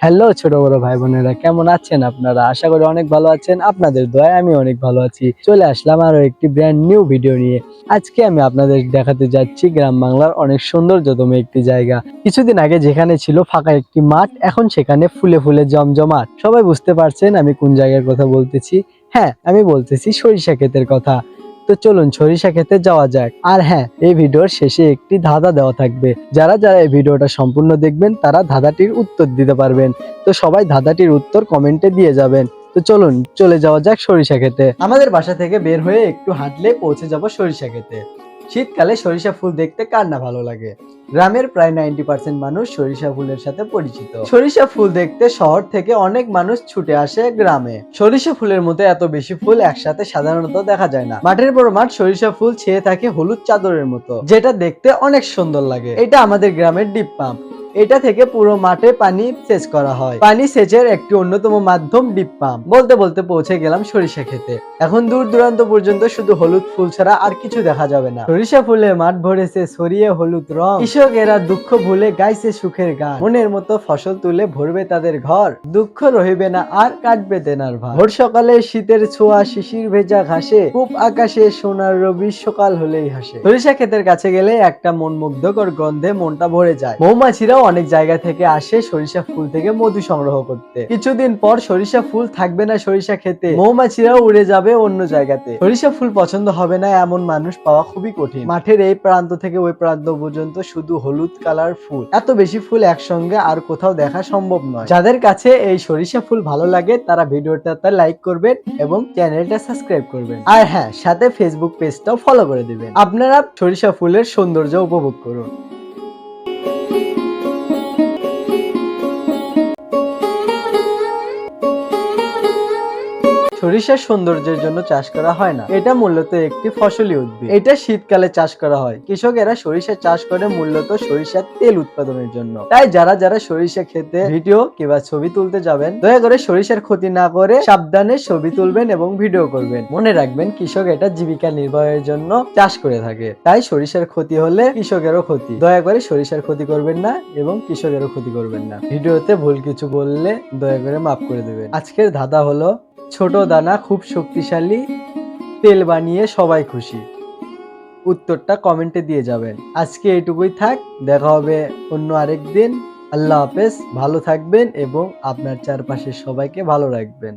Hello ছোট বড় ভাই বোনেরা, কেমন আছেন আপনারা? আশা করি অনেক ভালো আছেন। আপনাদের দয়ায় আমি অনেক ভালো আছি। চলে আসলাম আরো একটি ব্র্যান্ড নিউ ভিডিও নিয়ে। আজকে আমি আপনাদের দেখাতে যাচ্ছি গ্রাম বাংলার অনেক সৌন্দর্যতম একটি জায়গা। কিছুদিন আগে যেখানে ছিল ফাঁকা একটি মাঠ, এখন সেখানে ফুলে ফুলে জমজমাট। সবাই বুঝতে পারছেন আমি কোন জায়গার কথা বলতেছি। হ্যাঁ, আমি বলতেছি সরিষা ক্ষেতের কথা। তো চলুন সরিষা ক্ষেতে যাওয়া যাক। আর হ্যাঁ, এই ভিডিওর শেষে একটি ধাঁধা দেওয়া থাকবে। যারা যারা এই ভিডিওটা সম্পূর্ণ দেখবেন তারা ধাঁধাটির উত্তর দিতে পারবেন। তো সবাই ধাঁধাটির উত্তর কমেন্টে দিয়ে যাবেন। তো চলুন চলে যাওয়া যাক সরিষা ক্ষেতে। আমাদের বাসা থেকে বের হয়ে একটু হাঁটলে পৌঁছে যাব সরিষা ক্ষেতে। শীতকালে সরিষা ফুল দেখতে কার না ভালো লাগে। গ্রামের প্রায় 90% মানুষ সরিষা ফুলের সাথে পরিচিত। সরিষা ফুল দেখতে শহর থেকে অনেক মানুষ ছুটে আসে গ্রামে। সরিষা ফুলের মধ্যে এত বেশি ফুল একসাথে সাধারণত দেখা যায় না। মাঠের পর মাঠ সরিষা ফুল ছেয়ে থাকে হলুদ চাদরের মতো, যেটা দেখতে অনেক সুন্দর লাগে। এটা আমাদের গ্রামের ডিপ পাম্প। এটা থেকে পুরো মাঠে পানি সেচ করা হয়। পানি সেচের একটি অন্যতম মাধ্যম ডিপ পাম্প। বলতে বলতে পৌঁছে গেলাম সরিষা ক্ষেতে। এখন দূর দূরান্ত পর্যন্ত শুধু হলুদ ফুল ছাড়া আর কিছু দেখা যাবে না। সরিষা ফুলে মাঠ ভরেছে ছড়িয়ে হলুদ রং। কৃষকেরা দুঃখ ভুলে গাইছে সুখের গান। মনের মতো ফসল তুলে ভরবে তাদের ঘর। দুঃখ রহিবে না আর কাটবে দেনার ভার। ভোর সকালে শীতের ছোঁয়া শিশির ভেজা ঘাসে, পূব আকাশে সোনার রবি সকাল হলেই হাসে। সরিষা ক্ষেতের কাছে গেলে একটা মন মুগ্ধকর গন্ধে মনটা ভরে যায়। মৌমাছিরাও অনেক জায়গা থেকে আসে সরিষা ফুল থেকে মধু সংগ্রহ করতে। কিছুদিন পর সরিষা ফুল থাকবে না সরিষা ক্ষেতে, মৌমাছিরাও উড়ে যাবে অন্য জায়গাতে। সরিষা ফুল পছন্দ হবে না এমন মানুষ পাওয়া খুবই কঠিন। মাঠের এই প্রান্ত থেকে ওই প্রান্ত পর্যন্ত শুধু হলুদ কালার ফুল। এত বেশি ফুল একসঙ্গে আর কোথাও দেখা সম্ভব নয়। যাদের কাছে এই সরিষা ফুল ভালো লাগে তারা ভিডিওটাতে লাইক করবেন এবং চ্যানেলটা সাবস্ক্রাইব করবেন। আর হ্যাঁ, সাথে ফেসবুক পেজটাও ফলো করে দিবেন। আপনারা সরিষা ফুলের সৌন্দর্য উপভোগ করুন। সরিষার সৌন্দর্যের জন্য চাষ করা হয় না, এটা মূলত একটি ফসলি উদ্ভিদ। এটা শীতকালে চাষ করা হয়। কৃষকেরা সরিষা চাষ করে মূলত সরিষার তেল উৎপাদনের জন্য। তাই যারা যারা সরিষা খেতে ভিডিও কিংবা ছবি তুলতে যাবেন, দয়া করে সরিষার ক্ষতি না করে সাবধানে ছবি তুলবেন এবং ভিডিও করবেন। মনে রাখবেন, কৃষক এটা জীবিকা নির্বাহের জন্য চাষ করে থাকে। তাই সরিষার ক্ষতি হলে কৃষকেরও ক্ষতি। দয়া করে সরিষার ক্ষতি করবেন না এবং কৃষকেরও ক্ষতি করবেন না। ভিডিওতে ভুল কিছু বললে দয়া করে মাফ করে দেবেন। আজকের ধাঁধা হলো, ছোট দানা খুব শক্তিশালী, তেল বানিয়ে সবাই খুশি। উত্তরটা কমেন্টে দিয়ে যাবেন। আজকে এইটুকুই থাক, দেখা হবে অন্য আরেক দিন। আল্লাহ হাফেজ, ভালো থাকবেন এবং আপনার চারপাশের সবাইকে ভালো রাখবেন।